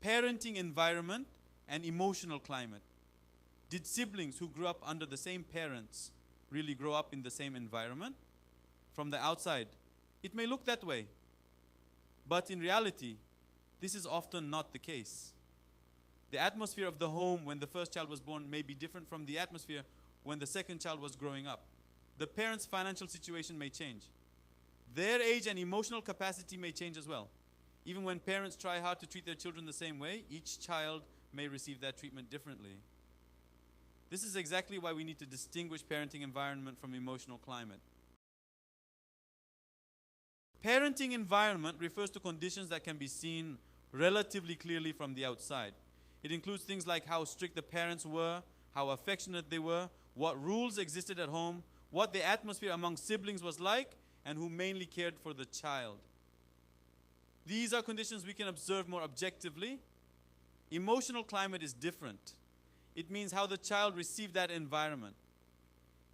parenting environment and emotional climate. Did siblings who grew up under the same parents really grow up in the same environment? From the outside, it may look that way. But in reality, this is often not the case. The atmosphere of the home when the first child was born may be different from the atmosphere when the second child was growing up. The parents' financial situation may change. Their age and emotional capacity may change as well. Even when parents try hard to treat their children the same way, each child may receive that treatment differently. This is exactly why we need to distinguish parenting environment from emotional climate. Parenting environment refers to conditions that can be seen relatively clearly from the outside. It includes things like how strict the parents were, how affectionate they were, what rules existed at home, what the atmosphere among siblings was like, and who mainly cared for the child. These are conditions we can observe more objectively. Emotional climate is different. It means how the child received that environment.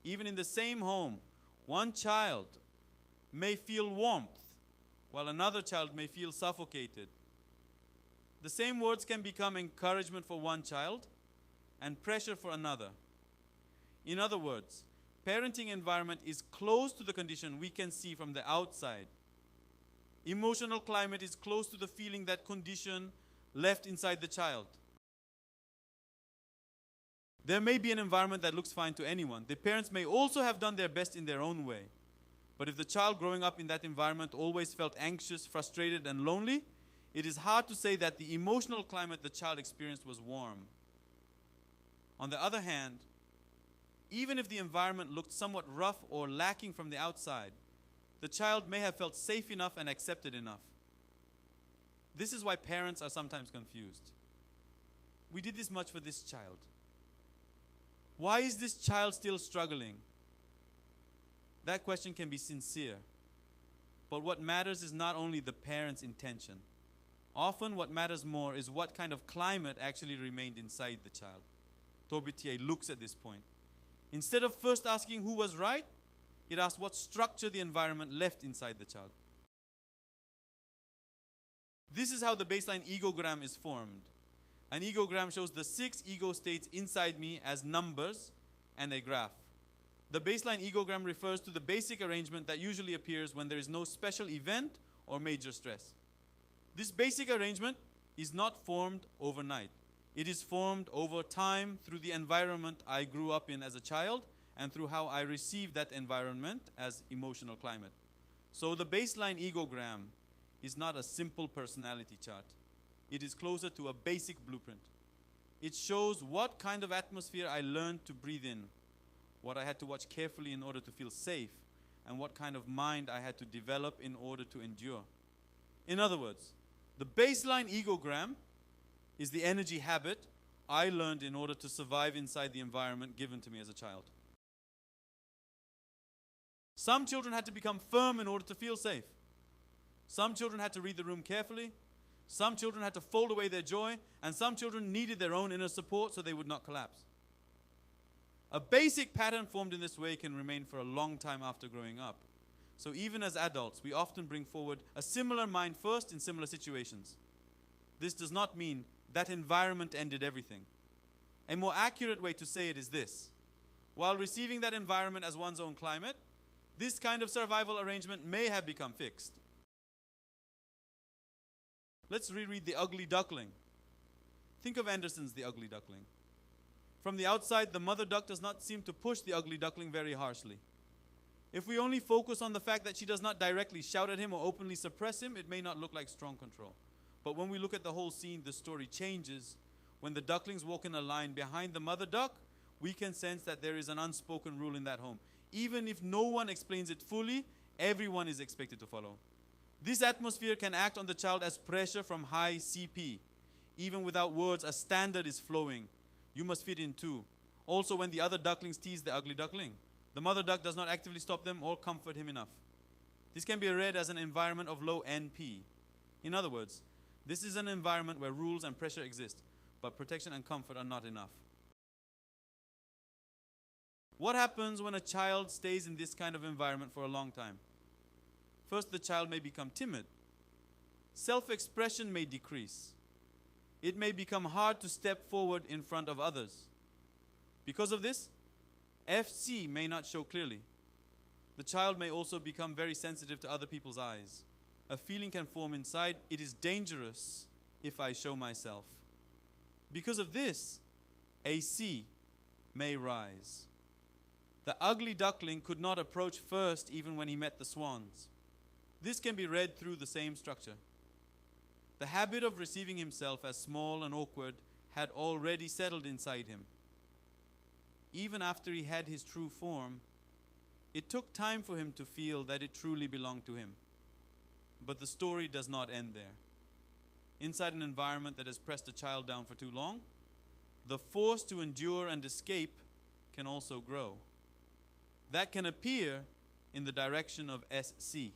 Even in the same home, one child may feel warmth, while another child may feel suffocated. The same words can become encouragement for one child and pressure for another. In other words, parenting environment is close to the condition we can see from the outside. Emotional climate is close to the feeling that condition left inside the child. There may be an environment that looks fine to anyone. The parents may also have done their best in their own way. But if the child growing up in that environment always felt anxious, frustrated, and lonely, it is hard to say that the emotional climate the child experienced was warm. On the other hand, even if the environment looked somewhat rough or lacking from the outside, the child may have felt safe enough and accepted enough. This is why parents are sometimes confused. We did this much for this child. Why is this child still struggling? That question can be sincere. But what matters is not only the parent's intention. Often what matters more is what kind of climate actually remained inside the child. Torbit TA looks at this point. Instead of first asking who was right, it asks what structure the environment left inside the child. This is how the baseline egogram is formed. An egogram shows the 6 ego states inside me as numbers and a graph. The baseline egogram refers to the basic arrangement that usually appears when there is no special event or major stress. This basic arrangement is not formed overnight. It is formed over time through the environment I grew up in as a child and through how I received that environment as emotional climate. So the baseline egogram is not a simple personality chart. It is closer to a basic blueprint. It shows what kind of atmosphere I learned to breathe in, what I had to watch carefully in order to feel safe, and what kind of mind I had to develop in order to endure. In other words, the baseline egogram is the energy habit I learned in order to survive inside the environment given to me as a child. Some children had to become firm in order to feel safe. Some children had to read the room carefully. Some children had to fold away their joy, and some children needed their own inner support so they would not collapse. A basic pattern formed in this way can remain for a long time after growing up. So even as adults, we often bring forward a similar mind first in similar situations. This does not mean that environment ended everything. A more accurate way to say it is this. While receiving that environment as one's own climate, this kind of survival arrangement may have become fixed. Let's reread The Ugly Duckling. Think of Anderson's The Ugly Duckling. From the outside, the mother duck does not seem to push the ugly duckling very harshly. If we only focus on the fact that she does not directly shout at him or openly suppress him, it may not look like strong control. But when we look at the whole scene, the story changes. When the ducklings walk in a line behind the mother duck, we can sense that there is an unspoken rule in that home. Even if no one explains it fully, everyone is expected to follow. This atmosphere can act on the child as pressure from high CP. Even without words, a standard is flowing. You must fit in too. Also, when the other ducklings tease the ugly duckling, the mother duck does not actively stop them or comfort him enough. This can be read as an environment of low NP. In other words, this is an environment where rules and pressure exist, but protection and comfort are not enough. What happens when a child stays in this kind of environment for a long time? First, the child may become timid. Self-expression may decrease. it may become hard to step forward in front of others. Because of this, FC may not show clearly. The child may also become very sensitive to other people's eyes. A feeling can form inside, it is dangerous if I show myself. Because of this, AC may rise. The ugly duckling could not approach first even when he met the swans. This can be read through the same structure. The habit of receiving himself as small and awkward had already settled inside him. Even after he had his true form, it took time for him to feel that it truly belonged to him. But the story does not end there. Inside an environment that has pressed a child down for too long, the force to endure and escape can also grow. That can appear in the direction of SC.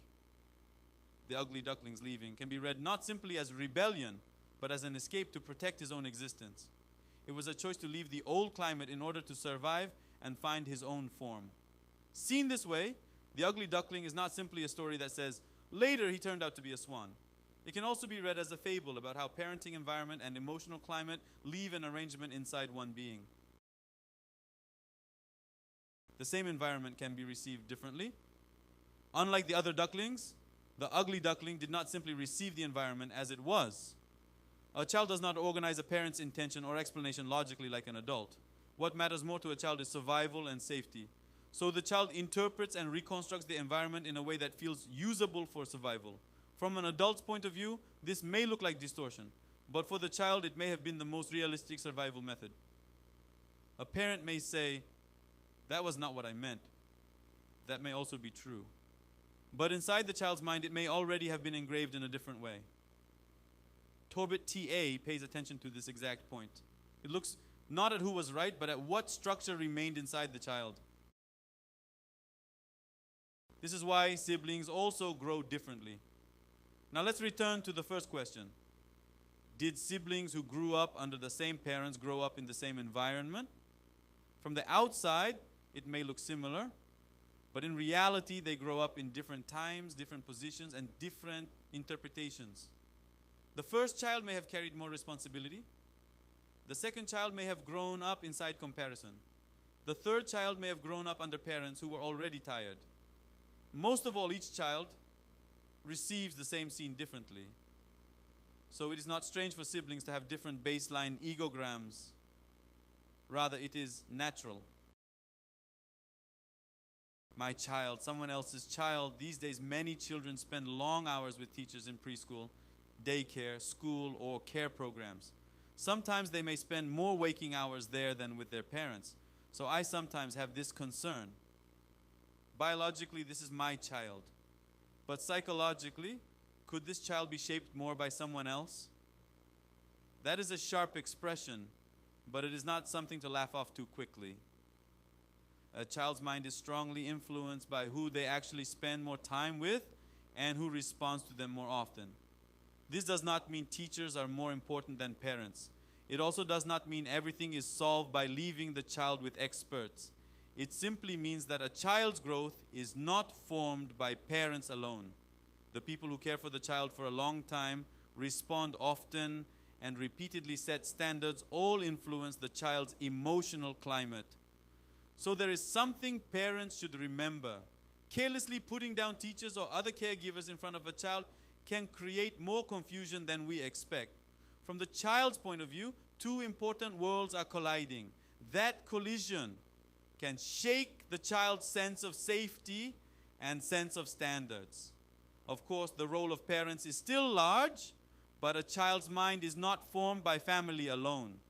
The ugly duckling's leaving can be read not simply as rebellion, but as an escape to protect his own existence. It was a choice to leave the old climate in order to survive and find his own form. Seen this way, the ugly duckling is not simply a story that says, later he turned out to be a swan. It can also be read as a fable about how parenting environment and emotional climate leave an arrangement inside one being. The same environment can be received differently. Unlike the other ducklings, the ugly duckling did not simply receive the environment as it was. A child does not organize a parent's intention or explanation logically like an adult. What matters more to a child is survival and safety. So the child interprets and reconstructs the environment in a way that feels usable for survival. From an adult's point of view, this may look like distortion, but for the child it may have been the most realistic survival method. A parent may say, "That was not what I meant." That may also be true. But inside the child's mind, it may already have been engraved in a different way. Torbit TA pays attention to this exact point. It looks not at who was right, but at what structure remained inside the child. This is why siblings also grow differently. Now let's return to the first question. Did siblings who grew up under the same parents grow up in the same environment? From the outside, it may look similar, but in reality, they grow up in different times, different positions, and different interpretations. The first child may have carried more responsibility. The second child may have grown up inside comparison. The third child may have grown up under parents who were already tired. Most of all, each child receives the same scene differently. So it is not strange for siblings to have different baseline egograms. Rather, it is natural. My child, someone else's child. These days, many children spend long hours with teachers in preschool, daycare, school, or care programs. Sometimes they may spend more waking hours there than with their parents. So I sometimes have this concern. Biologically, this is my child. But psychologically, could this child be shaped more by someone else? That is a sharp expression, but it is not something to laugh off too quickly. A child's mind is strongly influenced by who they actually spend more time with and who responds to them more often. This does not mean teachers are more important than parents. It also does not mean everything is solved by leaving the child with experts. It simply means that a child's growth is not formed by parents alone. The people who care for the child for a long time, respond often, and repeatedly set standards all influence the child's emotional climate. So there is something parents should remember. Carelessly putting down teachers or other caregivers in front of a child can create more confusion than we expect. From the child's point of view, two important worlds are colliding. That collision can shake the child's sense of safety and sense of standards. Of course, the role of parents is still large, but a child's mind is not formed by family alone.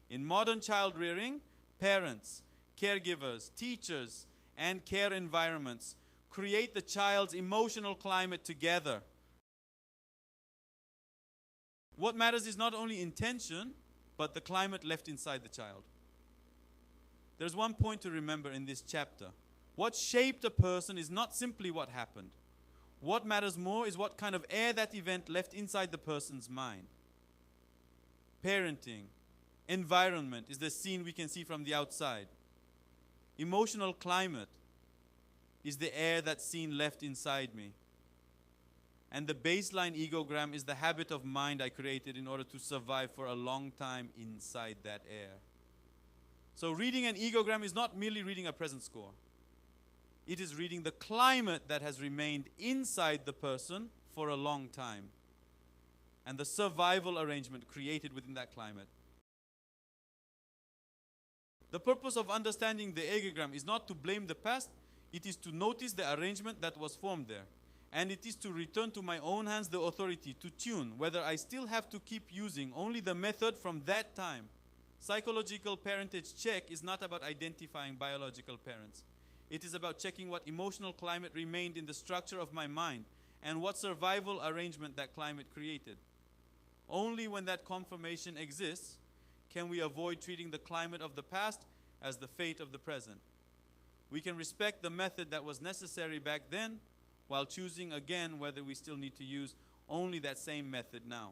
In modern child rearing, parents, caregivers, teachers, and care environments create the child's emotional climate together. What matters is not only intention, but the climate left inside the child. There's one point to remember in this chapter. What shaped a person is not simply what happened. What matters more is what kind of air that event left inside the person's mind. Parenting, environment is the scene we can see from the outside. Emotional climate is the air that scene left inside me. And the baseline egogram is the habit of mind I created in order to survive for a long time inside that air. So reading an egogram is not merely reading a present score. It is reading the climate that has remained inside the person for a long time, and the survival arrangement created within that climate. The purpose of understanding the egogram is not to blame the past, it is to notice the arrangement that was formed there. And it is to return to my own hands the authority to tune whether I still have to keep using only the method from that time. Psychological parentage check is not about identifying biological parents. It is about checking what emotional climate remained in the structure of my mind and what survival arrangement that climate created. Only when that confirmation exists can we avoid treating the climate of the past as the fate of the present. We can respect the method that was necessary back then while choosing again whether we still need to use only that same method now.